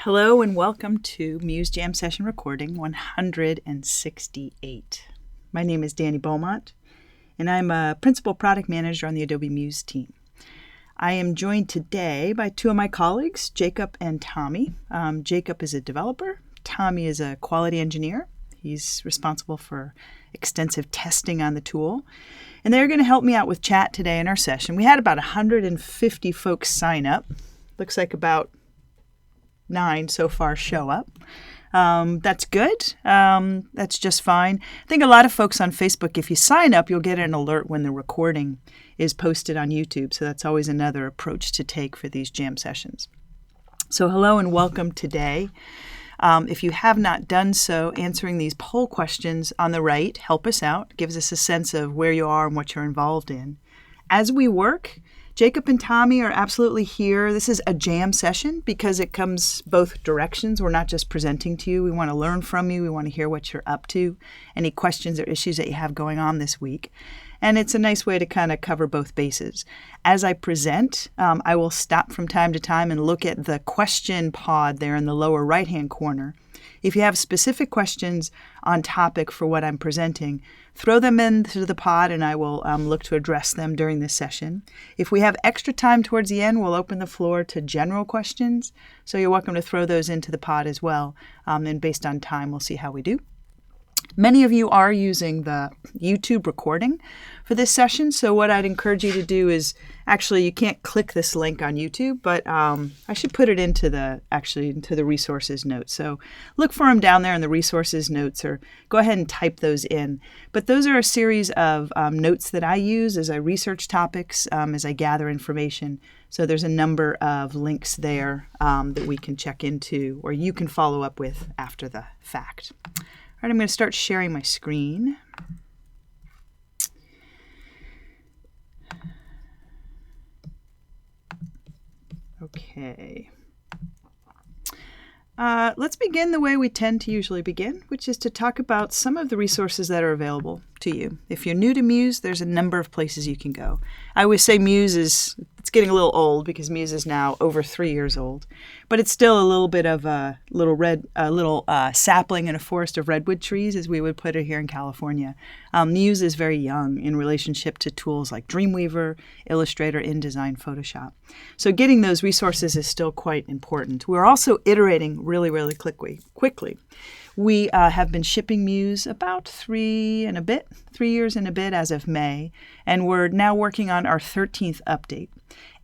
Hello and welcome to Muse Jam Session Recording 168. My name is Danny Beaumont, and I'm a Principal Product Manager on the Adobe Muse team. I am joined today by two of my colleagues, Jacob and Tommy. Jacob is a developer. Tommy is a quality engineer. He's responsible for extensive testing on the tool. And they're going to help me out with chat today in our session. We had about 150 folks sign up. Looks like about 9 so far show up. That's good. That's just fine. I think a lot of folks on Facebook, if you sign up, you'll get an alert when the recording is posted on YouTube. So that's always another approach to take for these jam sessions. So hello and welcome today. If you have not done so, answering these poll questions on the right help us out, gives us a sense of where you are and what you're involved in. As we work, Jacob and Tommy are absolutely here. This is a jam session because it comes both directions. We're not just presenting to you. We want to learn from you. We want to hear what you're up to, any questions or issues that you have going on this week. And it's a nice way to kind of cover both bases. As I present, I will stop from time to time and look at the question pod there in the lower right-hand corner. If you have specific questions on topic for what I'm presenting, throw them into the pod and I will look to address them during this session. If we have extra time towards the end, we'll open the floor to general questions. So you're welcome to throw those into the pod as well. And based on time, we'll see how we do. Many of you are using the YouTube recording for this session, so what I'd encourage you to do is, actually you can't click this link on YouTube, but I should put it into the resources notes. So look for them down there in the resources notes, or go ahead and type those in. But those are a series of notes that I use as I research topics, as I gather information. So there's a number of links there that we can check into, or you can follow up with after the fact. All right, I'm going to start sharing my screen. Okay. Let's begin the way we tend to usually begin, which is to talk about some of the resources that are available to you. If you're new to Muse, there's a number of places you can go. I always say Muse it's getting a little old because Muse is now over 3 years old, but it's still a little bit of a little sapling in a forest of redwood trees, as we would put it here in California. Muse is very young in relationship to tools like Dreamweaver, Illustrator, InDesign, Photoshop. So getting those resources is still quite important. We're also iterating really quickly. We have been shipping Muse about 3 years and a bit as of May, and we're now working on our 13th update.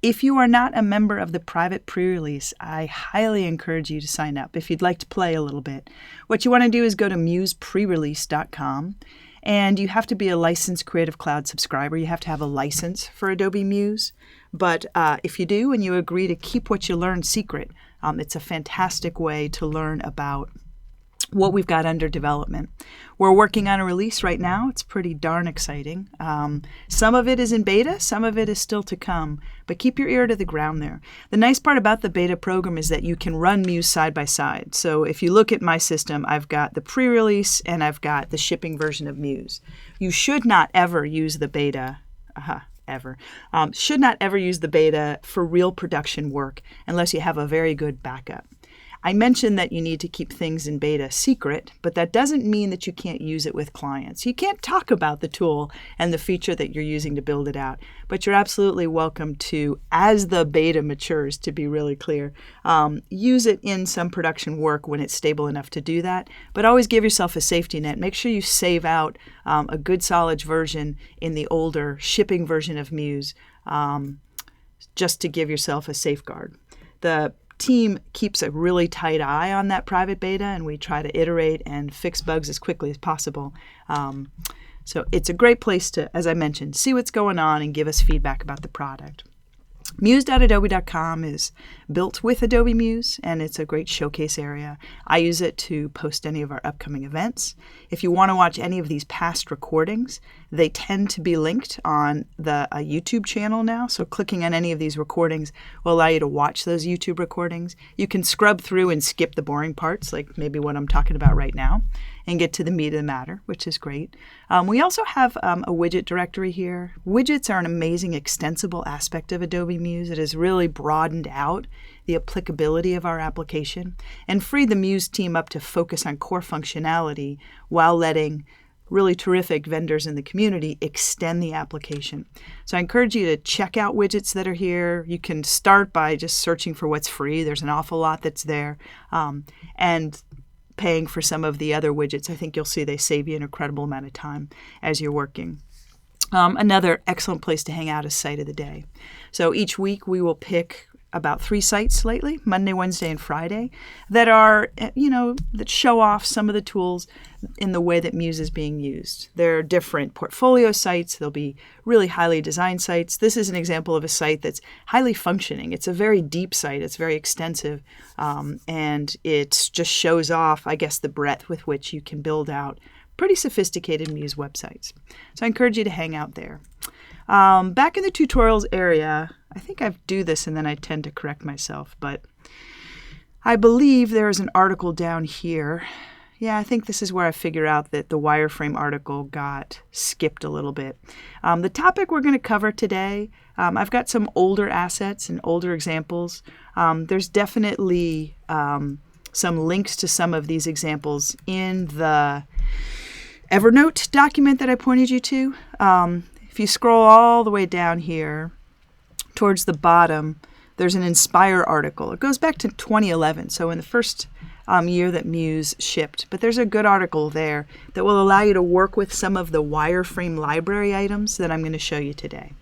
If you are not a member of the private pre-release, I highly encourage you to sign up if you'd like to play a little bit. What you want to do is go to museprerelease.com, and you have to be a licensed Creative Cloud subscriber. You have to have a license for Adobe Muse. But if you do and you agree to keep what you learn secret, it's a fantastic way to learn about what we've got under development. We're working on a release right now. It's pretty darn exciting. Some of it is in beta, some of it is still to come, but keep your ear to the ground there. The nice part about the beta program is that you can run Muse side by side. So if you look at my system, I've got the pre-release and I've got the shipping version of Muse. You should not ever use the beta, should not ever use the beta for real production work unless you have a very good backup. I mentioned that you need to keep things in beta secret, but that doesn't mean that you can't use it with clients. You can't talk about the tool and the feature that you're using to build it out, but you're absolutely welcome to, as the beta matures, to be really clear, use it in some production work when it's stable enough to do that, but always give yourself a safety net. Make sure you save out a good solid version in the older shipping version of Muse, just to give yourself a safeguard. The team keeps a really tight eye on that private beta, and we try to iterate and fix bugs as quickly as possible. So it's a great place to, as I mentioned, see what's going on and give us feedback about the product. Muse.adobe.com is built with Adobe Muse, and it's a great showcase area. I use it to post any of our upcoming events. If you want to watch any of these past recordings, they tend to be linked on the YouTube channel now, so clicking on any of these recordings will allow you to watch those YouTube recordings. You can scrub through and skip the boring parts, like maybe what I'm talking about right now, and get to the meat of the matter, which is great. We also have a widget directory here. Widgets are an amazing extensible aspect of Adobe Muse. It has really broadened out the applicability of our application and freed the Muse team up to focus on core functionality while letting really terrific vendors in the community extend the application. So I encourage you to check out widgets that are here. You can start by just searching for what's free. There's an awful lot that's there. And paying for some of the other widgets, I think you'll see they save you an incredible amount of time as you're working. Another excellent place to hang out is Site of the Day. So each week we will pick about 3 sites lately, Monday, Wednesday, and Friday, that are, that show off some of the tools in the way that Muse is being used. There are different portfolio sites. There'll be really highly designed sites. This is an example of a site that's highly functioning. It's a very deep site. It's very extensive, and it just shows off, I guess, the breadth with which you can build out pretty sophisticated Muse websites. So I encourage you to hang out there. Back in the tutorials area, I think I do this and then I tend to correct myself, but I believe there is an article down here. Yeah, I think this is where I figure out that the wireframe article got skipped a little bit. The topic we're going to cover today, I've got some older assets and older examples. There's definitely some links to some of these examples in the Evernote document that I pointed you to. If you scroll all the way down here towards the bottom, there's an Inspire article. It goes back to 2011, so in the first year that Muse shipped. But there's a good article there that will allow you to work with some of the wireframe library items that I'm going to show you today.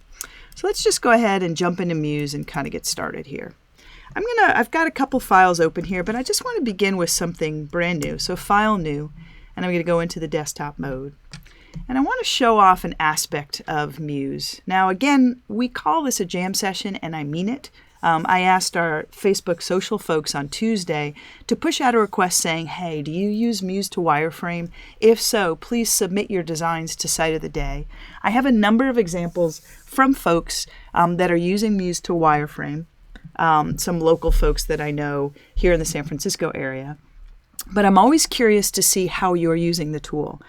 So let's just go ahead and jump into Muse and kind of get started here. I've got a couple files open here, but I just want to begin with something brand new. So File New, and I'm going to go into the desktop mode. And I want to show off an aspect of Muse. Now, again, we call this a jam session, and I mean it. I asked our Facebook social folks on Tuesday to push out a request saying, hey, do you use Muse to wireframe? If so, please submit your designs to Site of the Day. I have a number of examples from folks that are using Muse to wireframe, some local folks that I know here in the San Francisco area. But I'm always curious to see how you're using the tool.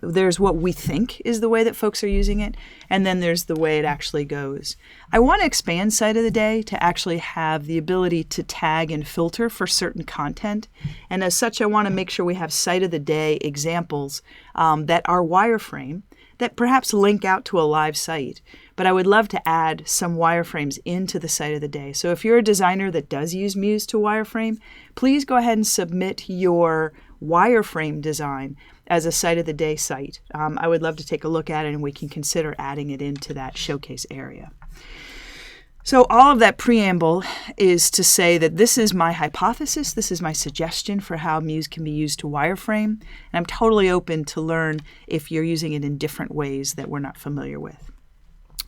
There's what we think is the way that folks are using it, and then there's the way it actually goes. I want to expand Site of the Day to actually have the ability to tag and filter for certain content. And as such, I want to make sure we have Site of the Day examples that are wireframe, that perhaps link out to a live site. But I would love to add some wireframes into the Site of the Day. So if you're a designer that does use Muse to wireframe, please go ahead and submit your wireframe design as a Site of the Day site. I would love to take a look at it, and we can consider adding it into that showcase area. So all of that preamble is to say that this is my hypothesis, this is my suggestion for how Muse can be used to wireframe, and I'm totally open to learn if you're using it in different ways that we're not familiar with.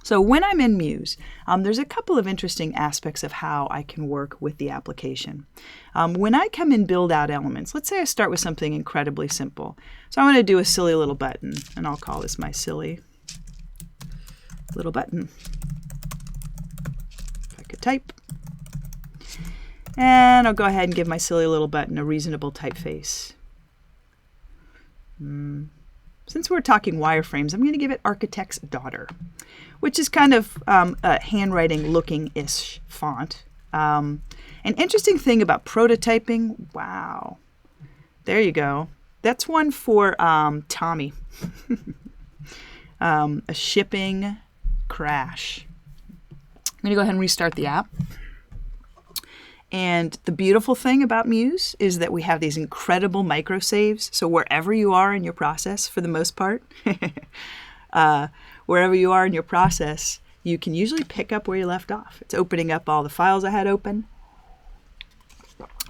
So when I'm in Muse, there's a couple of interesting aspects of how I can work with the application. When I come in build out elements, let's say I start with something incredibly simple. So I'm going to do a silly little button, and I'll call this my silly little button. If I could type. And I'll go ahead and give my silly little button a reasonable typeface. Since we're talking wireframes, I'm going to give it Architect's Daughter, which is kind of a handwriting looking-ish font. An interesting thing about prototyping, wow, there you go. That's one for Tommy. A shipping crash. I'm going to go ahead and restart the app. And the beautiful thing about Muse is that we have these incredible microsaves. So wherever you are in your process, for the most part, wherever you are in your process, you can usually pick up where you left off. It's opening up all the files I had open.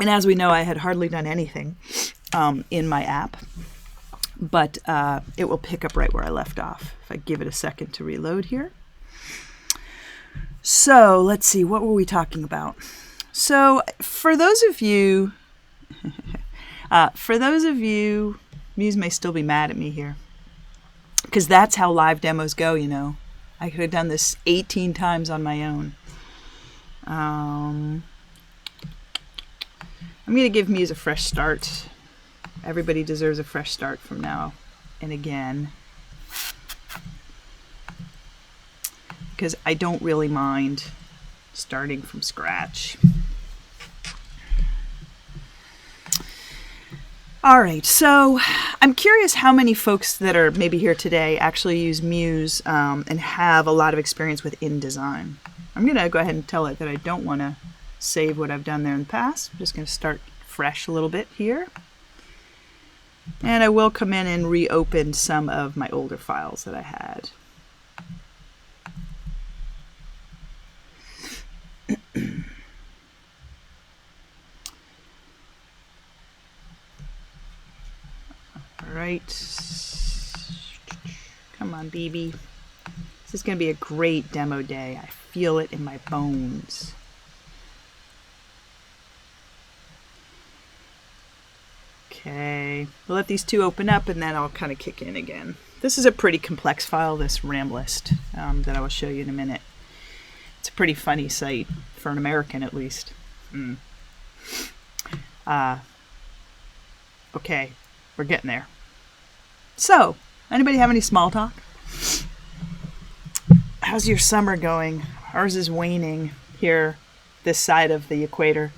And as we know, I had hardly done anything in my app, but it will pick up right where I left off. If I give it a second to reload here. So let's see, what were we talking about? So for those of you, Muse may still be mad at me here, because that's how live demos go, you know. I could have done this 18 times on my own. I'm going to give Muse a fresh start. Everybody deserves a fresh start from now and again. Because I don't really mind starting from scratch. All right, so I'm curious how many folks that are maybe here today actually use Muse and have a lot of experience with InDesign. I'm going to go ahead and tell it that I don't want to save what I've done there in the past. I'm just going to start fresh a little bit here. And I will come in and reopen some of my older files that I had. All right. Come on, BB. This is going to be a great demo day. I feel it in my bones. Okay, we'll let these two open up and then I'll kind of kick in again. This is a pretty complex file, this RAM list, that I will show you in a minute. It's a pretty funny site, for an American at least. Okay, we're getting there. So, anybody have any small talk? How's your summer going? Ours is waning here, this side of the equator.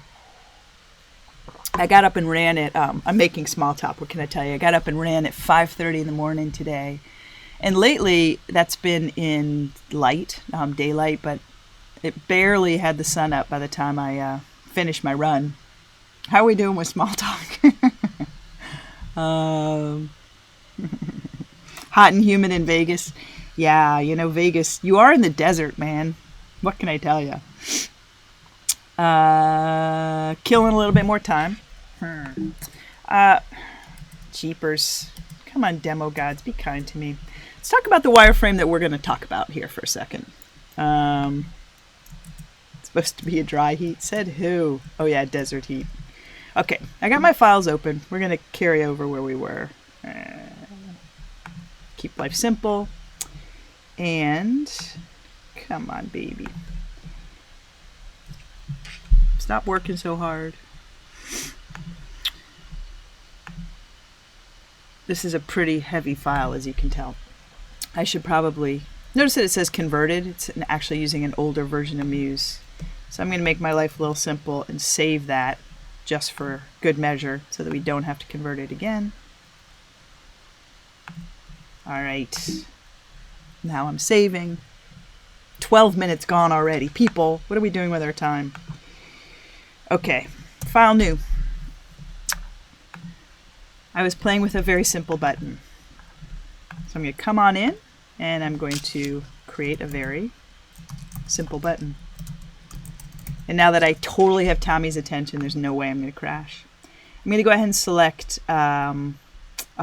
I got up and ran at, I'm making small talk, what can I tell you? I got up and ran at 5:30 in the morning today. And lately, that's been in light, daylight, but it barely had the sun up by the time I finished my run. How are we doing with small talk? Hot and humid in Vegas. Yeah, you know, Vegas, you are in the desert, man. What can I tell you? Killing a little bit more time. Jeepers. Come on, demo gods, be kind to me. Let's talk about the wireframe that we're going to talk about here for a second. It's supposed to be a dry heat. Said who? Oh yeah, desert heat. Okay, I got my files open. We're going to carry over where we were. Keep life simple. And come on, baby. Stop working so hard. This is a pretty heavy file, as you can tell. I should probably notice that it says converted. It's actually using an older version of Muse. So I'm going to make my life a little simple and save that just for good measure so that we don't have to convert it again. All right. Now I'm saving. 12 minutes gone already. People, what are we doing with our time? Okay, file new. I was playing with a very simple button. So I'm going to come on in and I'm going to create a very simple button. And now that I totally have Tommy's attention, there's no way I'm going to crash. I'm going to go ahead and select a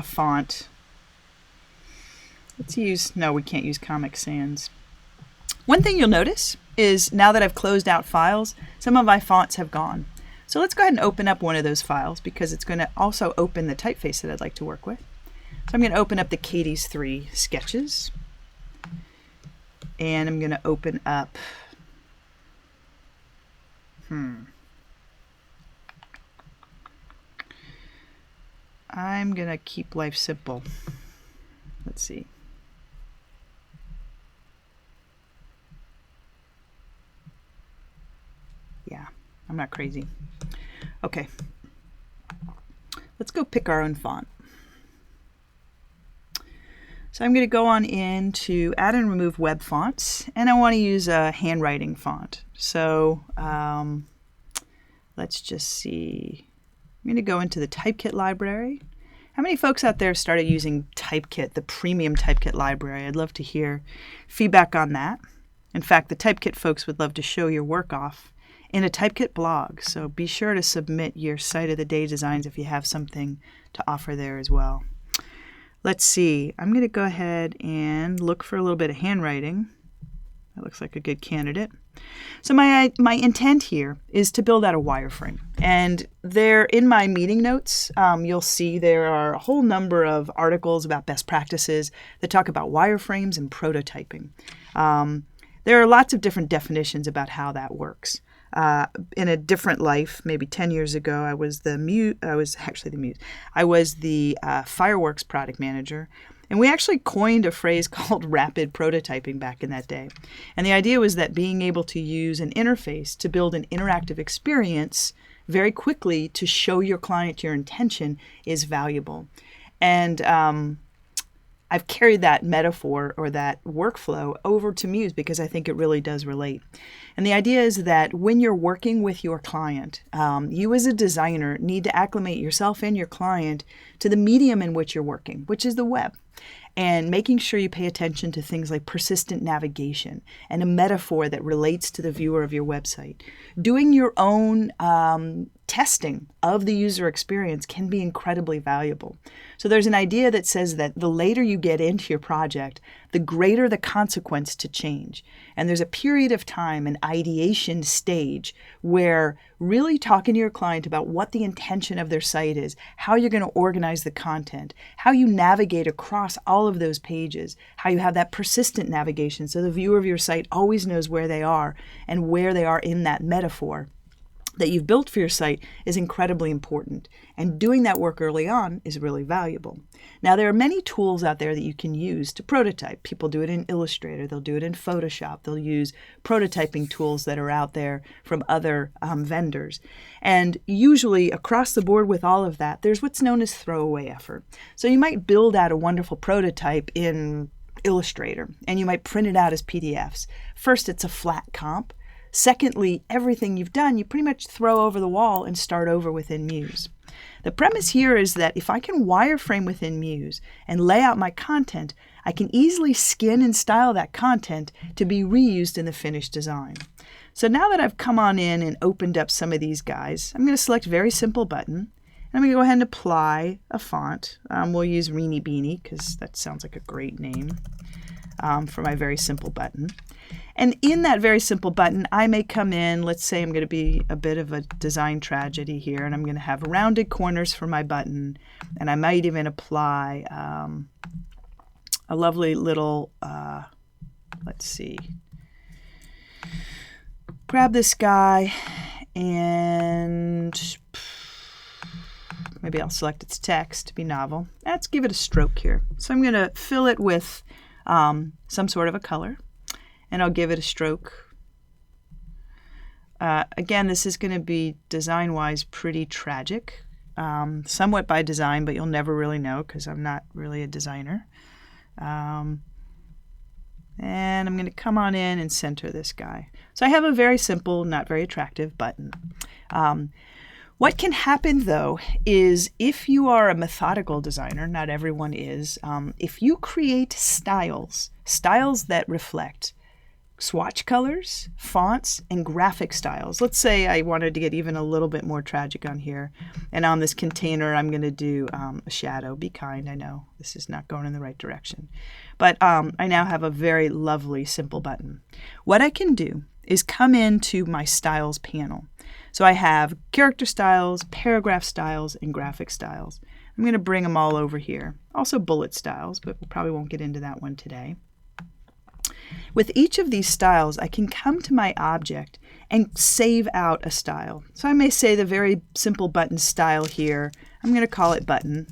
font. Let's use, no, we can't use Comic Sans. One thing you'll notice is now that I've closed out files, some of my fonts have gone. So let's go ahead and open up one of those files because it's going to also open the typeface that I'd like to work with. So I'm going to open up the Katie's 3 sketches. And I'm going to open up, I'm going to keep life simple. Let's see. Yeah, I'm not crazy. Okay. Let's go pick our own font. So I'm going to go on in to add and remove web fonts, and I want to use a handwriting font. So let's just see. I'm going to go into the Typekit library. How many folks out there started using Typekit, the premium Typekit library? I'd love to hear feedback on that. In fact, the Typekit folks would love to show your work off in a Typekit blog. So be sure to submit your Site of the Day designs if you have something to offer there as well. Let's see. I'm going to go ahead and look for a little bit of handwriting. That looks like a good candidate. So my intent here is to build out a wireframe. And there in my meeting notes, you'll see there are a whole number of articles about best practices that talk about wireframes and prototyping. There are lots of different definitions about how that works. in a different life, maybe 10 years ago, I was the muse. I was actually the muse. I was the fireworks product manager. And we actually coined a phrase called rapid prototyping back in that day. And the idea was that being able to use an interface to build an interactive experience very quickly to show your client your intention is valuable. And I've carried that metaphor or that workflow over to Muse because I think it really does relate. And the idea is that when you're working with your client, you as a designer need to acclimate yourself and your client to the medium in which you're working, which is the web. And making sure you pay attention to things like persistent navigation and a metaphor that relates to the viewer of your website. Doing your own testing of the user experience can be incredibly valuable. So there's an idea that says that the later you get into your project, the greater the consequence to change. And there's a period of time, an ideation stage, where really talking to your client about what the intention of their site is, how you're going to organize the content, how you navigate across all of those pages, how you have that persistent navigation so the viewer of your site always knows where they are and where they are in that metaphor that you've built for your site is incredibly important. And doing that work early on is really valuable. Now, there are many tools out there that you can use to prototype. People do it in Illustrator. They'll do it in Photoshop. They'll use prototyping tools that are out there from other vendors. And usually across the board with all of that, there's what's known as throwaway effort. So you might build out a wonderful prototype in Illustrator, and you might print it out as PDFs. First, it's a flat comp. Secondly, everything you've done, you pretty much throw over the wall and start over within Muse. The premise here is that if I can wireframe within Muse and lay out my content, I can easily skin and style that content to be reused in the finished design. So now that I've come on in and opened up some of these guys, I'm going to select Very Simple Button. And I'm going to go ahead and apply a font. We'll use Reenie Beanie because that sounds like a great name for my Very Simple Button. And in that Very Simple Button, I may come in, let's say I'm going to be a bit of a design tragedy here, and I'm going to have rounded corners for my button, and I might even apply a lovely little, let's see, grab this guy, and maybe I'll select its text to be novel. Let's give it a stroke here. So I'm going to fill it with some sort of a color. And I'll give it a stroke. Again, this is going to be design-wise pretty tragic, somewhat by design, but you'll never really know because I'm not really a designer. And I'm going to come on in and center this guy. So I have a very simple, not very attractive button. What can happen, though, is if you are a methodical designer, not everyone is, if you create styles that reflect swatch colors, fonts, and graphic styles. Let's say I wanted to get even a little bit more tragic on here. And on this container, I'm going to do a shadow. Be kind, I know this is not going in the right direction. But I now have a very lovely, simple button. What I can do is come into my styles panel. So I have character styles, paragraph styles, and graphic styles. I'm going to bring them all over here. Also bullet styles, but we probably won't get into that one today. With each of these styles, I can come to my object and save out a style. So I may say the Very Simple Button style here, I'm going to call it button.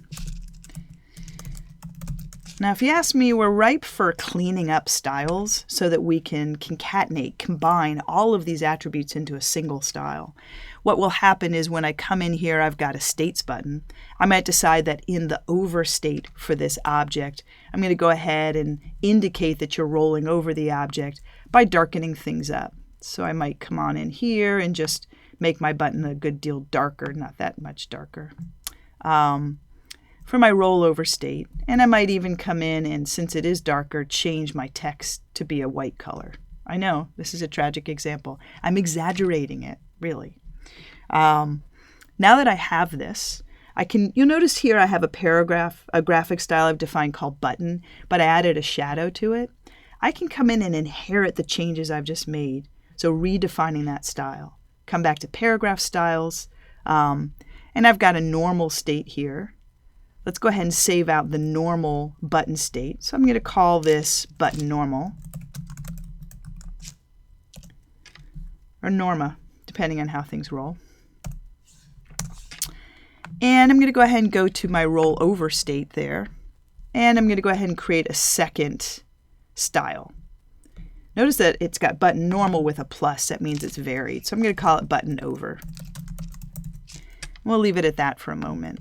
Now, if you ask me, we're ripe for cleaning up styles so that we can concatenate, combine all of these attributes into a single style. What will happen is when I come in here, I've got a states button. I might decide that in the over state for this object, I'm going to go ahead and indicate that you're rolling over the object by darkening things up. So I might come on in here and just make my button a good deal darker, not that much darker, for my rollover state. And I might even come in and, since it is darker, change my text to be a white color. I know, this is a tragic example. I'm exaggerating it, really. Now that I have this, you'll notice here I have a graphic style I've defined called button, but I added a shadow to it. I can come in and inherit the changes I've just made. So redefining that style. Come back to paragraph styles, and I've got a normal state here. Let's go ahead and save out the normal button state. So I'm going to call this button normal, or Norma, depending on how things roll. And I'm going to go ahead and go to my rollover state there. And I'm going to go ahead and create a second style. Notice that it's got button normal with a plus. That means it's varied. So I'm going to call it button over. We'll leave it at that for a moment.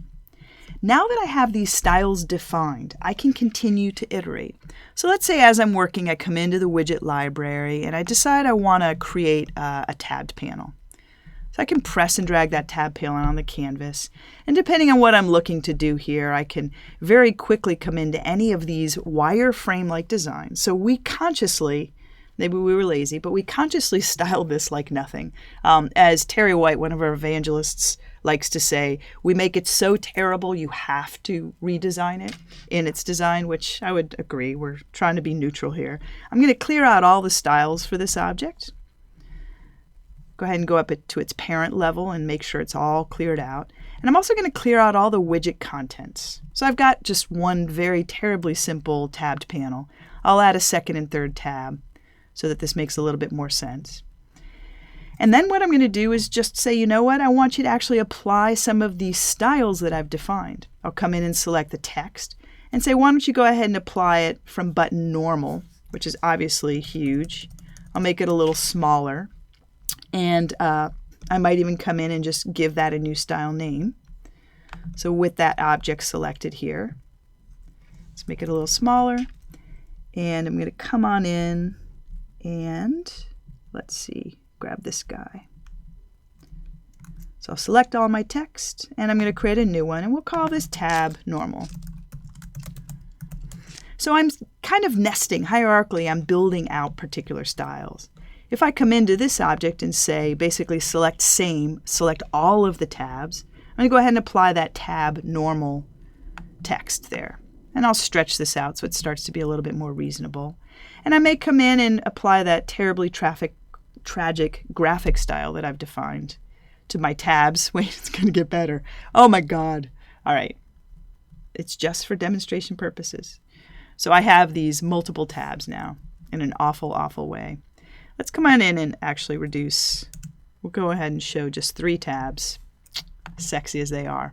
Now that I have these styles defined, I can continue to iterate. So let's say as I'm working, I come into the widget library and I decide I want to create a tabbed panel. So I can press and drag that tab panel on the canvas. And depending on what I'm looking to do here, I can very quickly come into any of these wireframe-like designs. So we consciously, maybe we were lazy, but we consciously styled this like nothing. As Terry White, one of our evangelists, likes to say, we make it so terrible you have to redesign it in its design, which I would agree. We're trying to be neutral here. I'm going to clear out all the styles for this object. Go ahead and go up to its parent level and make sure it's all cleared out. And I'm also going to clear out all the widget contents. So I've got just one very terribly simple tabbed panel. I'll add a second and third tab so that this makes a little bit more sense. And then what I'm going to do is just say, you know what, I want you to actually apply some of these styles that I've defined. I'll come in and select the text and say, why don't you go ahead and apply it from button normal, which is obviously huge. I'll make it a little smaller. And I might even come in and just give that a new style name. So with that object selected here, let's make it a little smaller. And I'm going to come on in and let's see, grab this guy. So I'll select all my text and I'm going to create a new one and we'll call this tab normal. So I'm kind of nesting hierarchically, I'm building out particular styles. If I come into this object and say, basically select same, select all of the tabs, I'm going to go ahead and apply that tab normal text there. And I'll stretch this out so it starts to be a little bit more reasonable. And I may come in and apply that terribly tragic graphic style that I've defined to my tabs. Wait, it's going to get better. Oh my God. All right. It's just for demonstration purposes. So I have these multiple tabs now in an awful, awful way. Let's come on in and actually reduce. We'll go ahead and show just 3 tabs, sexy as they are.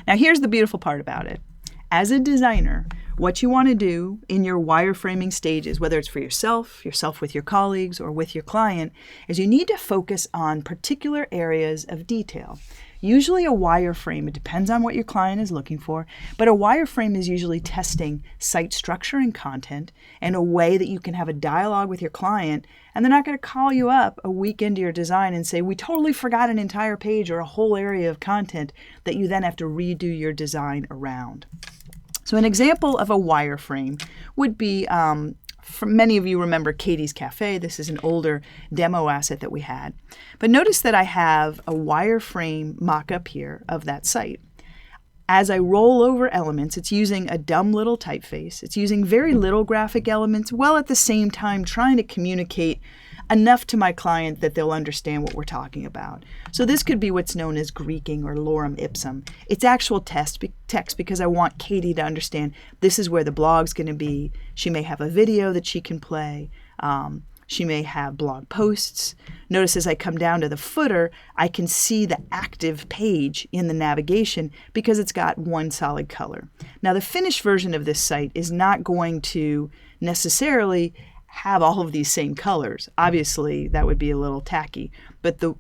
Now here's the beautiful part about it. As a designer, what you want to do in your wireframing stages, whether it's for yourself with your colleagues, or with your client, is you need to focus on particular areas of detail. Usually a wireframe, it depends on what your client is looking for, but a wireframe is usually testing site structure and content in a way that you can have a dialogue with your client, and they're not going to call you up a week into your design and say, we totally forgot an entire page or a whole area of content that you then have to redo your design around. So an example of a wireframe would be, many of you remember Katie's Cafe. This is an older demo asset that we had. But notice that I have a wireframe mock-up here of that site. As I roll over elements, it's using a dumb little typeface. It's using very little graphic elements, while at the same time trying to communicate enough to my client that they'll understand what we're talking about. So this could be what's known as Greeking or lorem ipsum. It's actual text because I want Katie to understand this is where the blog's going to be. She may have a video that she can play. She may have blog posts. Notice as I come down to the footer, I can see the active page in the navigation because it's got one solid color. Now the finished version of this site is not going to necessarily have all of these same colors. Obviously, that would be a little tacky. But the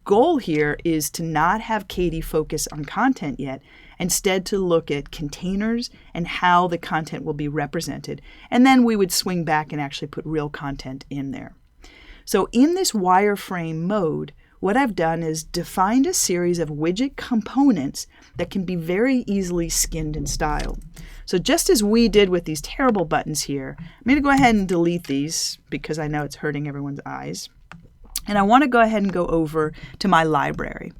goal here is to not have Katie focus on content yet, instead to look at containers and how the content will be represented. And then we would swing back and actually put real content in there. So in this wireframe mode, what I've done is defined a series of widget components that can be very easily skinned and styled. So just as we did with these terrible buttons here, I'm going to go ahead and delete these because I know it's hurting everyone's eyes. And I want to go ahead and go over to my library.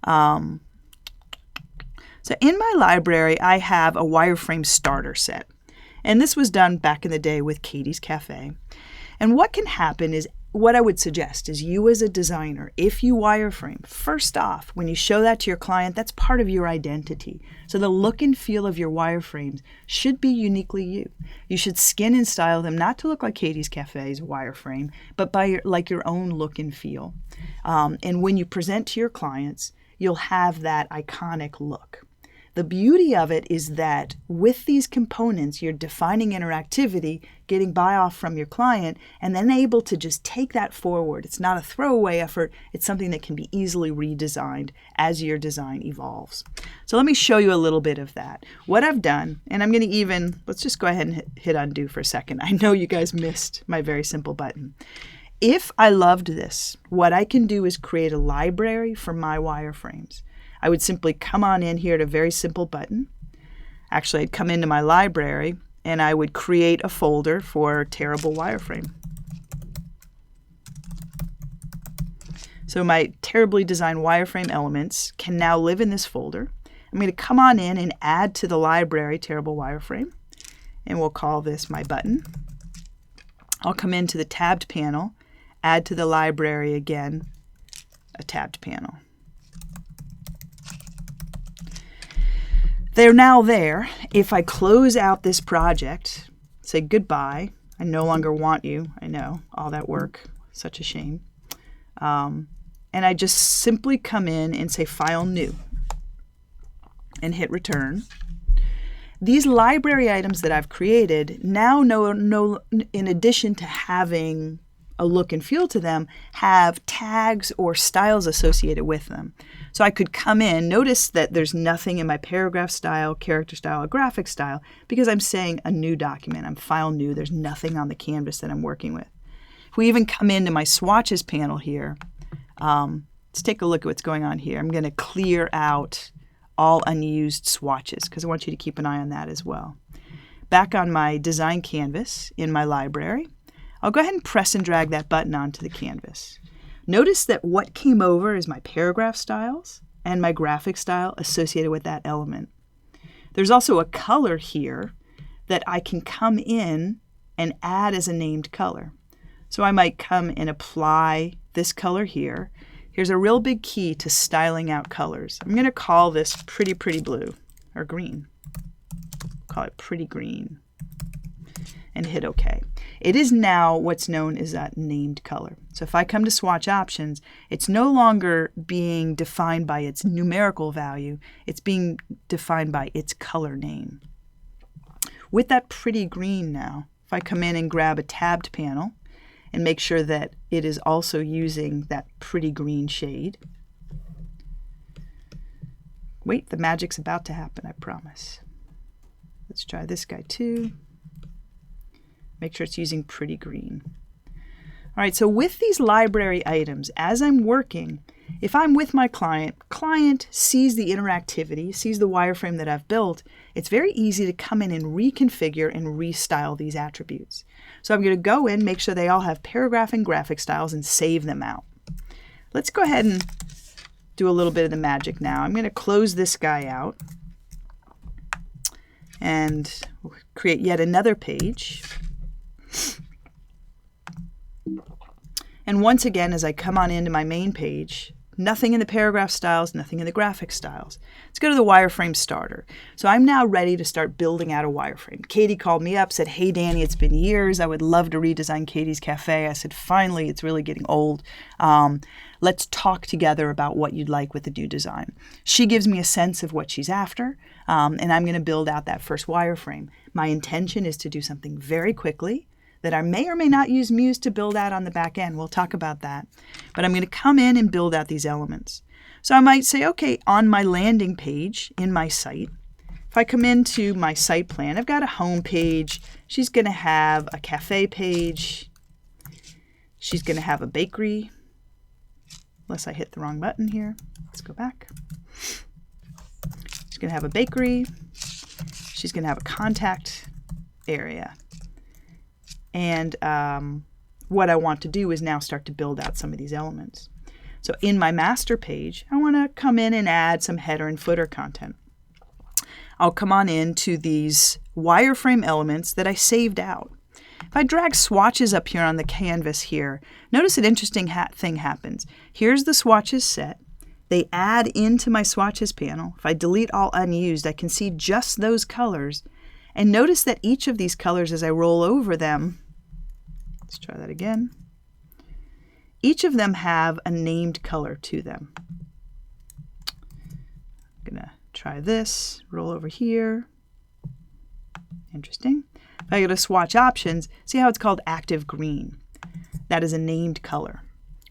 So in my library, I have a wireframe starter set. And this was done back in the day with Katie's Cafe. And what can happen is what I would suggest is you as a designer, if you wireframe, first off, when you show that to your client, that's part of your identity. So the look and feel of your wireframes should be uniquely you. You should skin and style them not to look like Katie's Cafe's wireframe, but by like your own look and feel. And when you present to your clients, you'll have that iconic look. The beauty of it is that with these components, you're defining interactivity, getting buy-off from your client, and then able to just take that forward. It's not a throwaway effort. It's something that can be easily redesigned as your design evolves. So let me show you a little bit of that. What I've done, and I'm going to let's just go ahead and hit undo for a second. I know you guys missed my very simple button. If I loved this, what I can do is create a library for my wireframes. I would simply come on in here to a very simple button. Actually, I'd come into my library and I would create a folder for Terrible Wireframe. So my terribly designed wireframe elements can now live in this folder. I'm going to come on in and add to the library Terrible Wireframe, and we'll call this my button. I'll come into the tabbed panel, add to the library again, a tabbed panel. They're now there. If I close out this project, say goodbye, I no longer want you. I know, all that work, such a shame. And I just simply come in and say File New and hit Return. These library items that I've created now in addition to having a look and feel to them, have tags or styles associated with them. So I could come in, notice that there's nothing in my paragraph style, character style, or graphic style, because I'm saying a new document. I'm File New. There's nothing on the canvas that I'm working with. If we even come into my swatches panel here, let's take a look at what's going on here. I'm going to clear out all unused swatches because I want you to keep an eye on that as well. Back on my design canvas in my library, I'll go ahead and press and drag that button onto the canvas. Notice that what came over is my paragraph styles and my graphic style associated with that element. There's also a color here that I can come in and add as a named color. So I might come and apply this color here. Here's a real big key to styling out colors. I'm going to call this Pretty Blue, or green. Call it Pretty Green, and hit OK. It is now what's known as that named color. So if I come to swatch options, it's no longer being defined by its numerical value. It's being defined by its color name. With that pretty green now, if I come in and grab a tabbed panel and make sure that it is also using that pretty green shade. Wait, the magic's about to happen, I promise. Let's try this guy too. Make sure it's using pretty green. All right, so with these library items, as I'm working, if I'm with my client sees the interactivity, sees the wireframe that I've built, it's very easy to come in and reconfigure and restyle these attributes. So I'm going to go in, make sure they all have paragraph and graphic styles, and save them out. Let's go ahead and do a little bit of the magic now. I'm going to close this guy out and create yet another page. And once again, as I come on into my main page, nothing in the paragraph styles, nothing in the graphic styles. Let's go to the wireframe starter. So I'm now ready to start building out a wireframe. Katie called me up, said, "Hey, Danny, it's been years. I would love to redesign Katie's Cafe." I said, "Finally, it's really getting old. Let's talk together about what you'd like with the new design." She gives me a sense of what she's after, and I'm going to build out that first wireframe. My intention is to do something very quickly that I may or may not use Muse to build out on the back end. We'll talk about that. But I'm going to come in and build out these elements. So I might say, okay, on my landing page in my site, if I come into my site plan, I've got a home page. She's going to have a cafe page. She's going to have a bakery, unless I hit the wrong button here. Let's go back. She's going to have a bakery. She's going to have a contact area. And what I want to do is now start to build out some of these elements. So in my master page, I want to come in and add some header and footer content. I'll come on into these wireframe elements that I saved out. If I drag swatches up here on the canvas here, notice an interesting thing happens. Here's the swatches set. They add into my swatches panel. If I delete all unused, I can see just those colors. And notice that each of these colors, as I roll over them, let's try that again. Each of them have a named color to them. I'm going to try this, roll over here. Interesting. If I go to swatch options, see how it's called active green. That is a named color.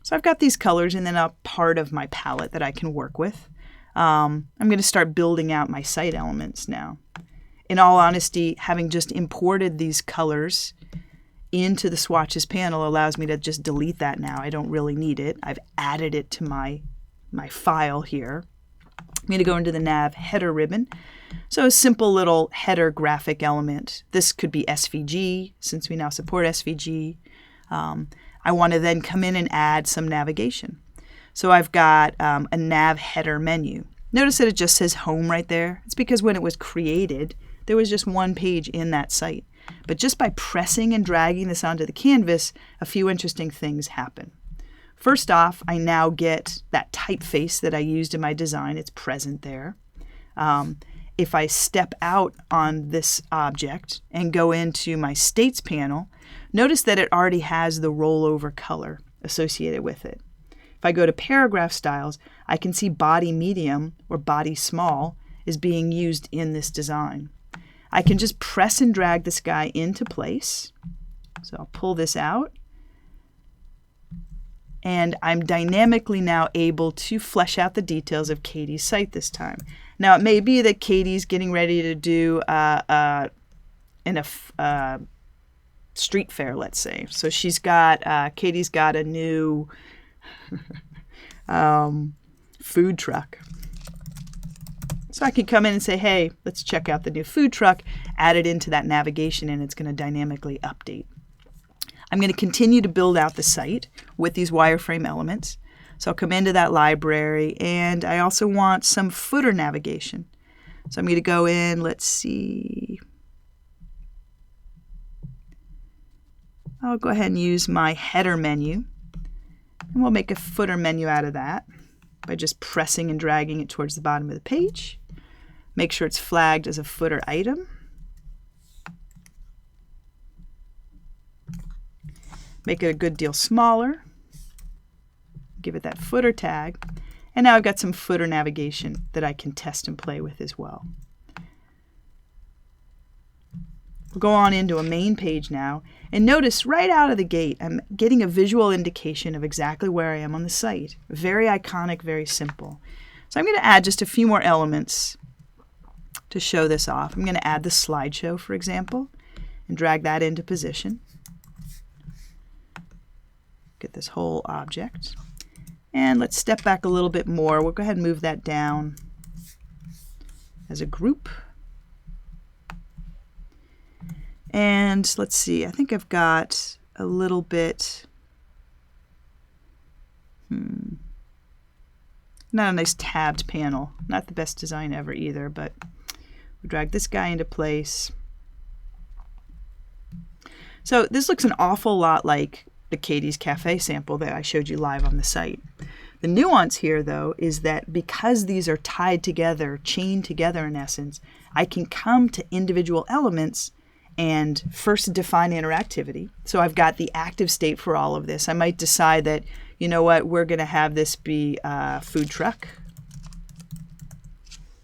So I've got these colors and then a part of my palette that I can work with. I'm going to start building out my site elements now. In all honesty, having just imported these colors into the swatches panel allows me to just delete that now. I don't really need it. I've added it to my file here. I'm going to go into the nav header ribbon. So a simple little header graphic element. This could be SVG, since we now support SVG. I want to then come in and add some navigation. So I've got a nav header menu. Notice that it just says home right there. It's because when it was created, there was just one page in that site. But just by pressing and dragging this onto the canvas, a few interesting things happen. First off, I now get that typeface that I used in my design. It's present there. If I step out on this object and go into my states panel, notice that it already has the rollover color associated with it. If I go to paragraph styles, I can see body medium or body small is being used in this design. I can just press and drag this guy into place. So I'll pull this out. And I'm dynamically now able to flesh out the details of Katie's site this time. Now, it may be that Katie's getting ready to do street fair, let's say. So Katie's got a new food truck. So I can come in and say, hey, let's check out the new food truck, add it into that navigation, and it's going to dynamically update. I'm going to continue to build out the site with these wireframe elements. So I'll come into that library, and I also want some footer navigation. So I'm going to go in, let's see. I'll go ahead and use my header menu, and we'll make a footer menu out of that by just pressing and dragging it towards the bottom of the page. Make sure it's flagged as a footer item. Make it a good deal smaller. Give it that footer tag. And now I've got some footer navigation that I can test and play with as well. We'll go on into a main page now. And notice right out of the gate, I'm getting a visual indication of exactly where I am on the site. Very iconic, very simple. So I'm going to add just a few more elements to show this off. I'm going to add the slideshow, for example, and drag that into position. Get this whole object. And let's step back a little bit more. We'll go ahead and move that down as a group. And let's see, I think I've got a little bit, not a nice tabbed panel. Not the best design ever either, but we'll drag this guy into place. So this looks an awful lot like the Katie's Cafe sample that I showed you live on the site. The nuance here, though, is that because these are tied together, chained together in essence, I can come to individual elements and first define interactivity. So I've got the active state for all of this. I might decide that, you know what, we're going to have this be a food truck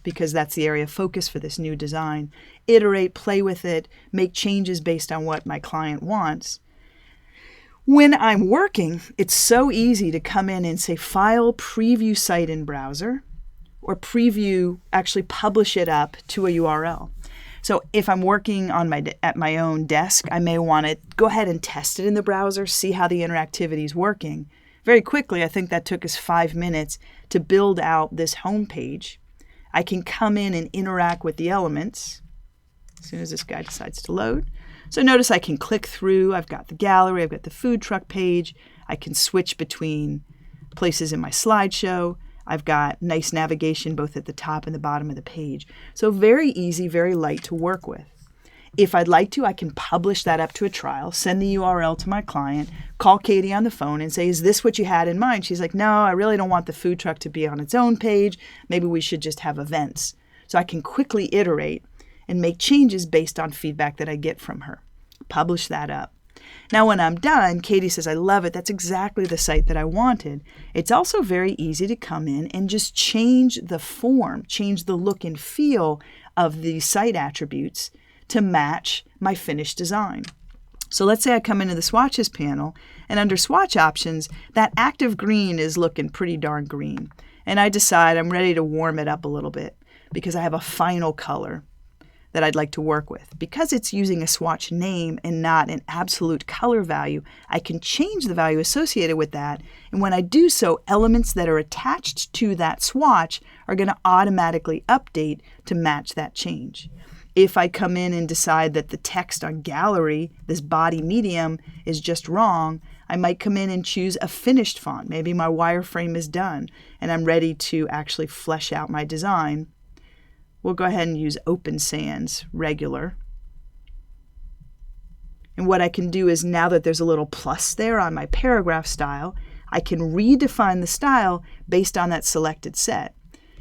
because that's the area of focus for this new design. Iterate, play with it, make changes based on what my client wants. When I'm working, it's so easy to come in and say File, Preview Site in Browser, or Preview, actually publish it up to a URL. So if I'm working on at my own desk, I may want to go ahead and test it in the browser, see how the interactivity is working. Very quickly, I think that took us 5 minutes to build out this home page. I can come in and interact with the elements as soon as this guy decides to load. So notice I can click through. I've got the gallery. I've got the food truck page. I can switch between places in my slideshow. I've got nice navigation both at the top and the bottom of the page. So very easy, very light to work with. If I'd like to, I can publish that up to a trial, send the URL to my client, call Katie on the phone and say, is this what you had in mind? She's like, no, I really don't want the food truck to be on its own page. Maybe we should just have events. So I can quickly iterate and make changes based on feedback that I get from her. Publish that up. Now, when I'm done, Katie says, I love it. That's exactly the site that I wanted. It's also very easy to come in and just change the form, change the look and feel of the site attributes to match my finished design. So let's say I come into the swatches panel, and under swatch options, that active green is looking pretty darn green. And I decide I'm ready to warm it up a little bit because I have a final color that I'd like to work with. Because it's using a swatch name and not an absolute color value, I can change the value associated with that. And when I do so, elements that are attached to that swatch are going to automatically update to match that change. If I come in and decide that the text on gallery, this body medium, is just wrong, I might come in and choose a finished font. Maybe my wireframe is done and I'm ready to actually flesh out my design. We'll go ahead and use Open Sans regular. And what I can do is, now that there's a little plus there on my paragraph style, I can redefine the style based on that selected set.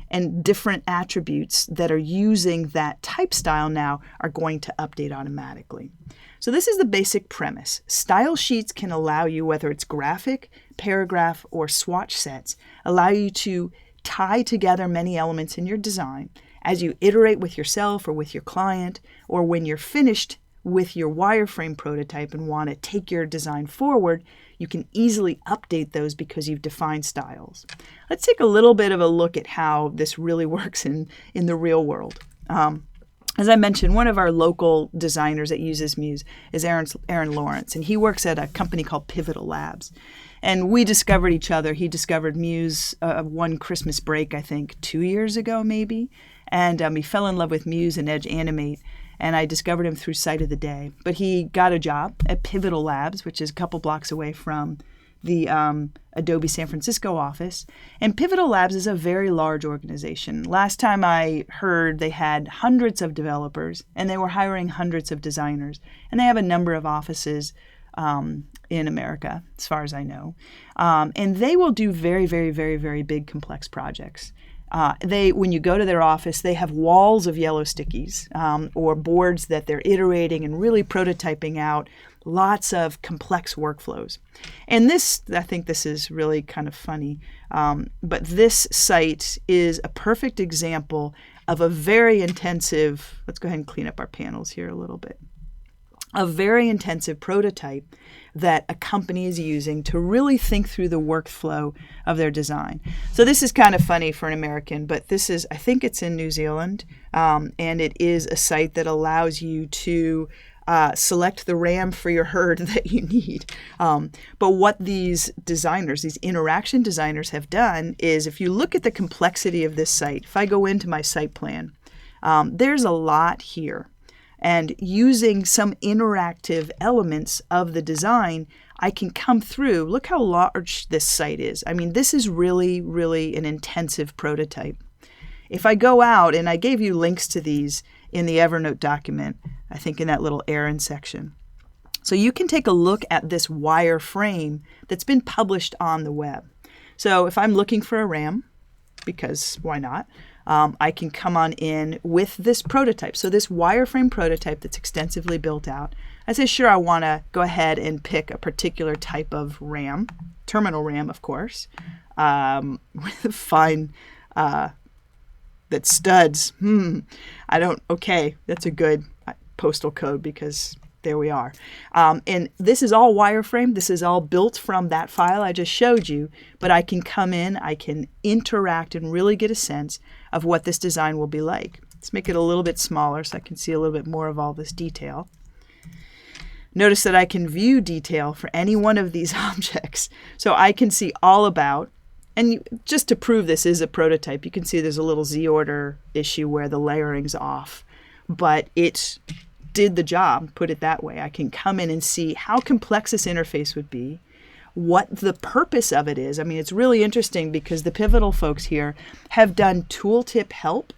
And different attributes that are using that type style now are going to update automatically. So this is the basic premise. Style sheets can allow you, whether it's graphic, paragraph, or swatch sets, allow you to tie together many elements in your design as you iterate with yourself or with your client, or when you're finished with your wireframe prototype and want to take your design forward, you can easily update those because you've defined styles. Let's take a little bit of a look at how this really works in the real world. As I mentioned, one of our local designers that uses Muse is Aaron Lawrence, and he works at a company called Pivotal Labs. And we discovered each other. He discovered Muse one Christmas break, I think, 2 years ago maybe. And he fell in love with Muse and Edge Animate. And I discovered him through Site of the Day. But he got a job at Pivotal Labs, which is a couple blocks away from the Adobe San Francisco office. And Pivotal Labs is a very large organization. Last time I heard, they had hundreds of developers, and they were hiring hundreds of designers. And they have a number of offices in America, as far as I know. And they will do very, very, very, very big, complex projects. When you go to their office, they have walls of yellow stickies or boards that they're iterating and really prototyping out lots of complex workflows. And I think this is really kind of funny, but this site is a perfect example of a very intensive, let's go ahead and clean up our panels here a little bit, a very intensive prototype that a company is using to really think through the workflow of their design. So this is kind of funny for an American, but I think it's in New Zealand, and it is a site that allows you to select the RAM for your herd that you need. But what these interaction designers have done is, if you look at the complexity of this site, if I go into my site plan, there's a lot here. And using some interactive elements of the design, I can come through. Look how large this site is. I mean, this is really, really an intensive prototype. If I go out, and I gave you links to these in the Evernote document, I think in that little Aaron section. So you can take a look at this wireframe that's been published on the web. So if I'm looking for a RAM, because why not? I can come on in with this prototype. So this wireframe prototype that's extensively built out. I say, sure, I want to go ahead and pick a particular type of RAM, terminal RAM, of course, with a fine, that studs. Okay, that's a good postal code because there we are. And this is all wireframe. This is all built from that file I just showed you, but I can come in, I can interact and really get a sense of what this design will be like. Let's make it a little bit smaller so I can see a little bit more of all this detail. Notice that I can view detail for any one of these objects. So I can see all about, and just to prove this is a prototype, you can see there's a little Z-order issue where the layering's off, but it did the job, put it that way. I can come in and see how complex this interface would be, what the purpose of it is. I mean, it's really interesting because the Pivotal folks here have done tooltip help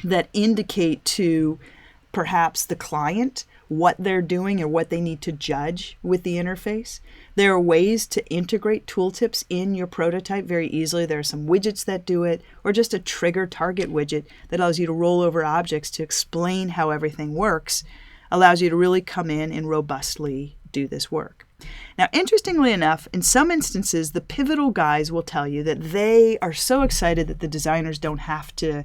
that indicate to perhaps the client what they're doing or what they need to judge with the interface. There are ways to integrate tooltips in your prototype very easily. There are some widgets that do it, or just a trigger target widget that allows you to roll over objects to explain how everything works, allows you to really come in and robustly do this work. Now, interestingly enough, in some instances, the Pivotal guys will tell you that they are so excited that the designers don't have to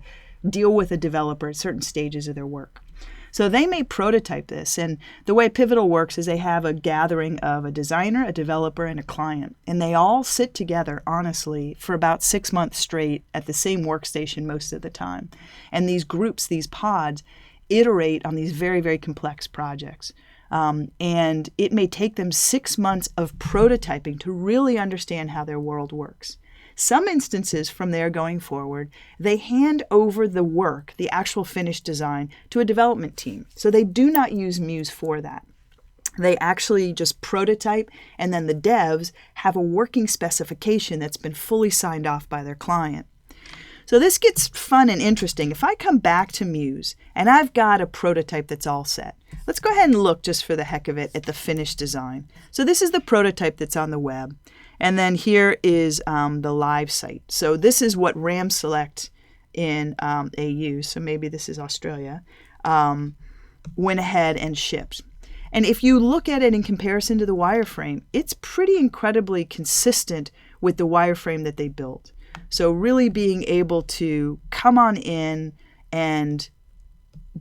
deal with a developer at certain stages of their work. So they may prototype this, and the way Pivotal works is they have a gathering of a designer, a developer, and a client, and they all sit together, honestly, for about 6 months straight at the same workstation most of the time. And these groups, these pods, iterate on these very, very complex projects. And it may take them 6 months of prototyping to really understand how their world works. Some instances from there going forward, they hand over the work, the actual finished design, to a development team. So they do not use Muse for that. They actually just prototype, and then the devs have a working specification that's been fully signed off by their client. So this gets fun and interesting. If I come back to Muse and I've got a prototype that's all set, let's go ahead and look just for the heck of it at the finished design. So this is the prototype that's on the web. And then here is the live site. So this is what RAM Select in AU, so maybe this is Australia, went ahead and shipped. And if you look at it in comparison to the wireframe, it's pretty incredibly consistent with the wireframe that they built. So really being able to come on in and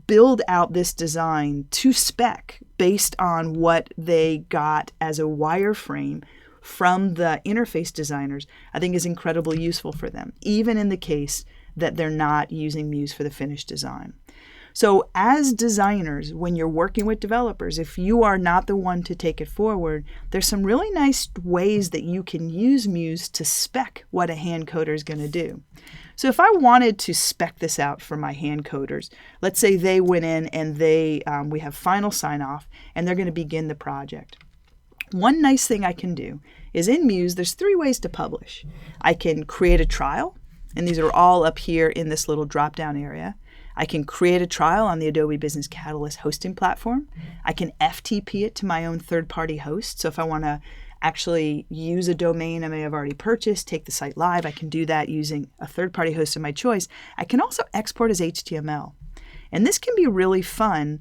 build out this design to spec based on what they got as a wireframe from the interface designers, I think is incredibly useful for them, even in the case that they're not using Muse for the finished design. So as designers, when you're working with developers, if you are not the one to take it forward, there's some really nice ways that you can use Muse to spec what a hand coder is going to do. So if I wanted to spec this out for my hand coders, let's say they went in and we have final sign off and they're going to begin the project. One nice thing I can do is in Muse, there's 3 ways to publish. I can create a trial, and these are all up here in this little drop-down area. I can create a trial on the Adobe Business Catalyst hosting platform. I can FTP it to my own third-party host. So if I want to actually use a domain I may have already purchased, take the site live, I can do that using a third-party host of my choice. I can also export as HTML. And this can be really fun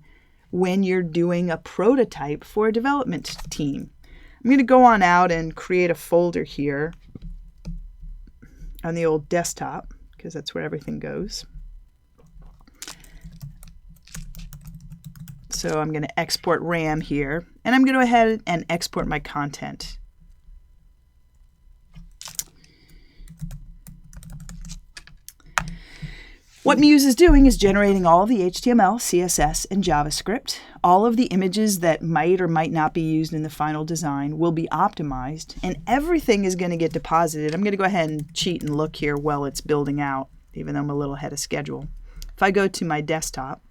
when you're doing a prototype for a development team. I'm going to go on out and create a folder here on the old desktop, because that's where everything goes. So I'm going to export RAM here, and I'm going to go ahead and export my content. What Muse is doing is generating all of the HTML, CSS, and JavaScript. All of the images that might or might not be used in the final design will be optimized, and everything is going to get deposited. I'm going to go ahead and cheat and look here while it's building out, even though I'm a little ahead of schedule. If I go to my desktop,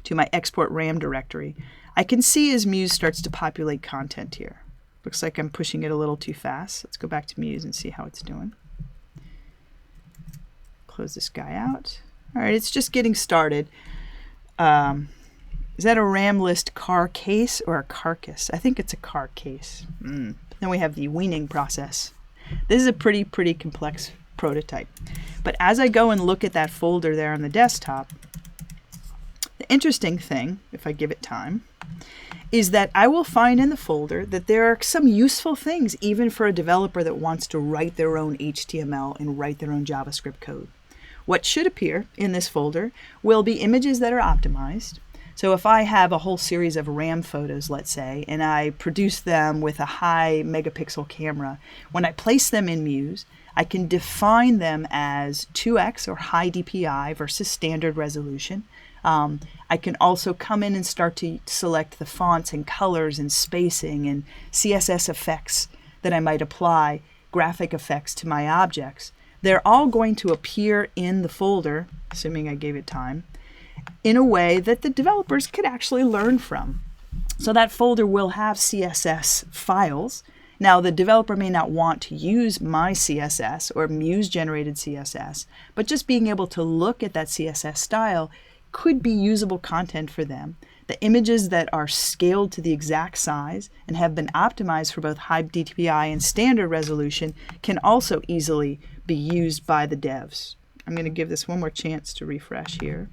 to my export RAM directory, I can see as Muse starts to populate content here. Looks like I'm pushing it a little too fast. Let's go back to Muse and see how it's doing. Close this guy out. All right, it's just getting started. Is that a RAM list car case or a carcass? I think it's a car case. Then we have the weaning process. This is a pretty complex prototype. But as I go and look at that folder there on the desktop, the interesting thing, if I give it time, is that I will find in the folder that there are some useful things even for a developer that wants to write their own HTML and write their own JavaScript code. What should appear in this folder will be images that are optimized. So if I have a whole series of RAM photos, let's say, and I produce them with a high megapixel camera, when I place them in Muse, I can define them as 2x or high DPI versus standard resolution. I can also come in and start to select the fonts and colors and spacing and CSS effects that I might apply, graphic effects to my objects. They're all going to appear in the folder, assuming I gave it time, in a way that the developers could actually learn from. So that folder will have CSS files. Now, the developer may not want to use my CSS or Muse-generated CSS, but just being able to look at that CSS style could be usable content for them. The images that are scaled to the exact size and have been optimized for both high DPI and standard resolution can also easily be used by the devs. I'm going to give this one more chance to refresh here.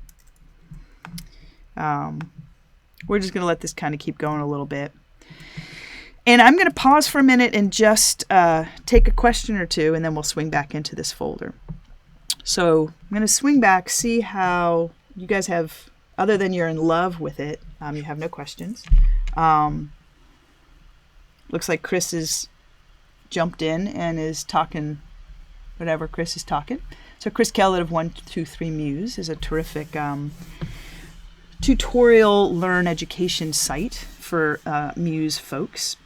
We're just going to let this kind of keep going a little bit. And I'm going to pause for a minute and just take a question or two, and then we'll swing back into this folder. So I'm going to swing back, see how you guys have, other than you're in love with it, you have no questions. Looks like Chris has jumped in and is talking whatever Chris is talking. So Chris Kellett of 123 Muse is a terrific tutorial learn education site for Muse folks.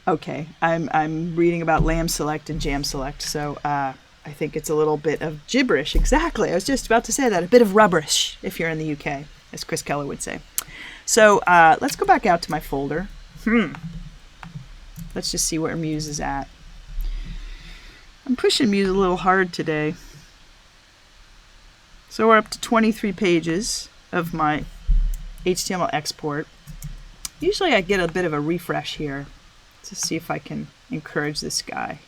Okay, I'm reading about Lamb Select and Jam Select, so I think it's a little bit of gibberish. Exactly, I was just about to say that. A bit of rubbish, if you're in the UK, as Chris Keller would say. So let's go back out to my folder. Let's just see where Muse is at. I'm pushing Muse a little hard today. So we're up to 23 pages of my HTML export. Usually I get a bit of a refresh here to see if I can encourage this guy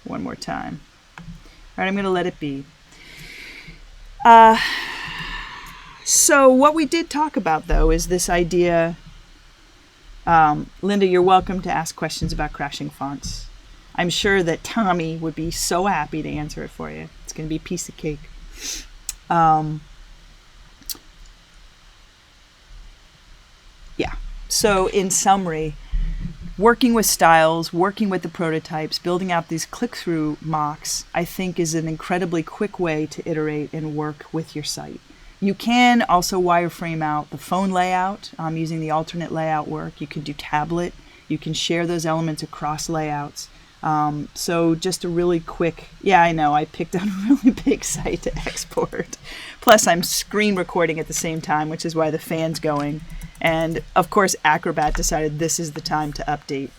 one more time. All right, I'm going to let it be. So what we did talk about, though, is this idea. Linda, you're welcome to ask questions about crashing fonts. I'm sure that Tommy would be so happy to answer it for you. It's going to be a piece of cake. Yeah. So in summary, working with styles, working with the prototypes, building out these click-through mocks, I think is an incredibly quick way to iterate and work with your site. You can also wireframe out the phone layout using the alternate layout work. You can do tablet. You can share those elements across layouts. So just a really quick, yeah, I know, I picked out a really big site to export. Plus I'm screen recording at the same time, which is why the fan's going. And of course, Acrobat decided this is the time to update.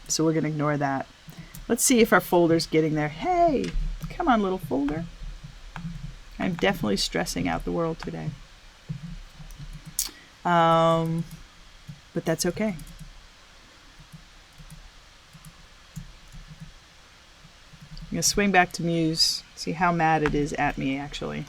So we're going to ignore that. Let's see if our folder's getting there. Hey, come on, little folder. I'm definitely stressing out the world today. But that's okay. I'm going to swing back to Muse, see how mad it is at me, actually.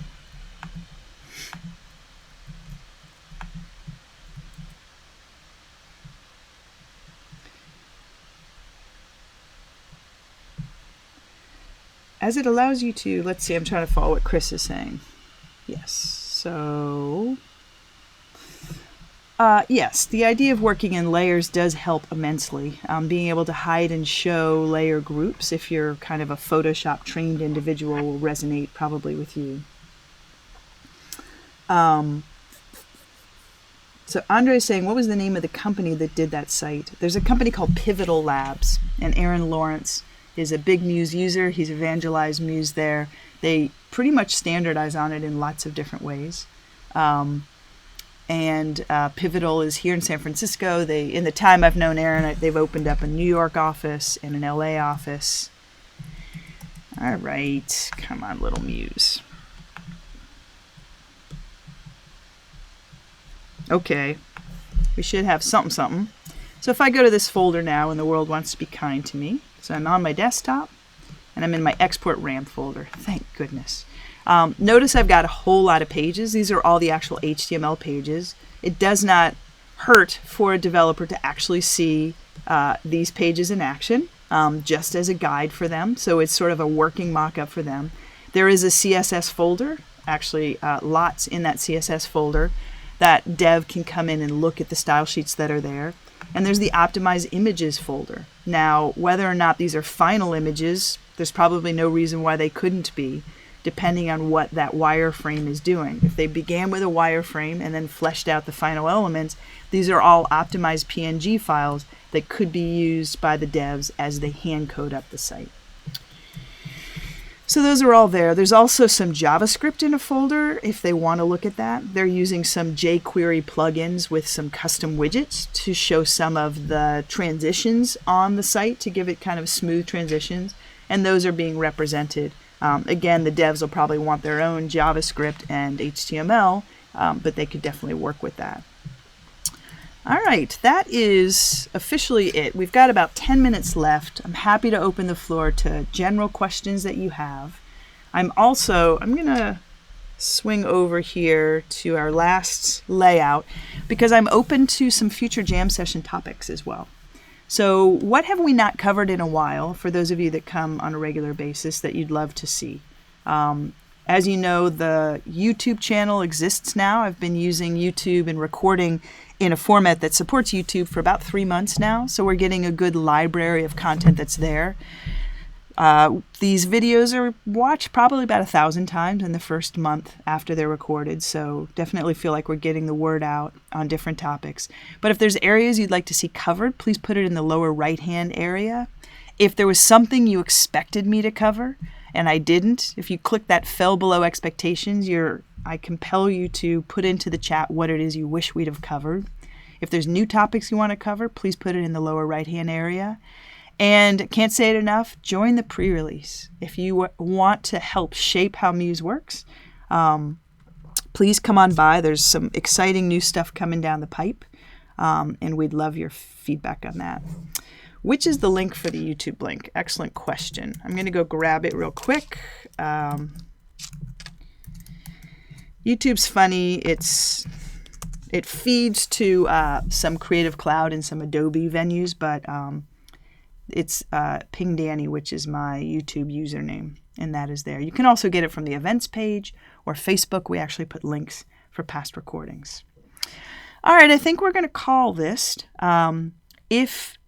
As it allows you to, let's see, I'm trying to follow what Chris is saying. Yes, so, yes, the idea of working in layers does help immensely. Being able to hide and show layer groups, if you're kind of a Photoshop trained individual, will resonate probably with you. So Andre is saying, what was the name of the company that did that site? There's a company called Pivotal Labs, and Aaron Lawrence is a big Muse user. He's evangelized Muse there. They pretty much standardize on it in lots of different ways. Pivotal is here in San Francisco. In the time I've known Aaron, they've opened up a New York office and an LA office. All right, come on, little Muse. Okay, we should have something. So if I go to this folder now, and the world wants to be kind to me, so I'm on my desktop, and I'm in my export ramp folder. Thank goodness. Notice I've got a whole lot of pages. These are all the actual HTML pages. It does not hurt for a developer to actually see these pages in action, just as a guide for them. So it's sort of a working mock-up for them. There is a CSS folder, actually lots in that CSS folder, that dev can come in and look at the style sheets that are there. And there's the optimize images folder. Now, whether or not these are final images, there's probably no reason why they couldn't be, depending on what that wireframe is doing. If they began with a wireframe and then fleshed out the final elements, these are all optimized PNG files that could be used by the devs as they hand code up the site. So those are all there. There's also some JavaScript in a folder if they want to look at that. They're using some jQuery plugins with some custom widgets to show some of the transitions on the site to give it kind of smooth transitions. and those are being represented. Again, the devs will probably want their own JavaScript and HTML, but they could definitely work with that. All right, that is officially it. We've got about 10 minutes left. I'm happy to open the floor to general questions that you have. I'm going to swing over here to our last layout because I'm open to some future jam session topics as well. So what have we not covered in a while, for those of you that come on a regular basis, that you'd love to see? As you know, the YouTube channel exists now. I've been using YouTube and recording in a format that supports YouTube for about 3 months now, so we're getting a good library of content that's there. These videos are watched probably about 1,000 times in the first month after they're recorded, so definitely feel like we're getting the word out on different topics. But if there's areas you'd like to see covered, please put it in the lower right-hand area. If there was something you expected me to cover and I didn't, if you click that fell below expectations, I compel you to put into the chat what it is you wish we'd have covered. If there's new topics you want to cover, please put it in the lower right-hand area. And can't say it enough, join the pre-release. If you want to help shape how Muse works, please come on by. There's some exciting new stuff coming down the pipe, and we'd love your feedback on that. Which is the link for the YouTube link? Excellent question. I'm going to go grab it real quick. YouTube's funny. It feeds to some Creative Cloud and some Adobe venues, but it's Ping Danny, which is my YouTube username, and that is there. You can also get it from the events page or Facebook. We actually put links for past recordings. All right, I think we're going to call this. If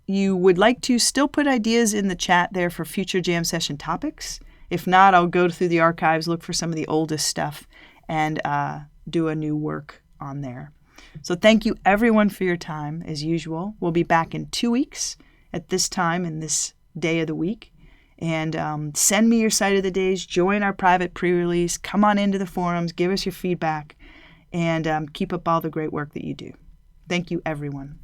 you would like to, still put ideas in the chat there for future jam session topics. If not, I'll go through the archives, look for some of the oldest stuff, and do a new work on there. So thank you everyone for your time as usual. We'll be back in 2 weeks at this time in this day of the week. And send me your site of the days, join our private pre-release, come on into the forums, give us your feedback, and keep up all the great work that you do. Thank you, everyone.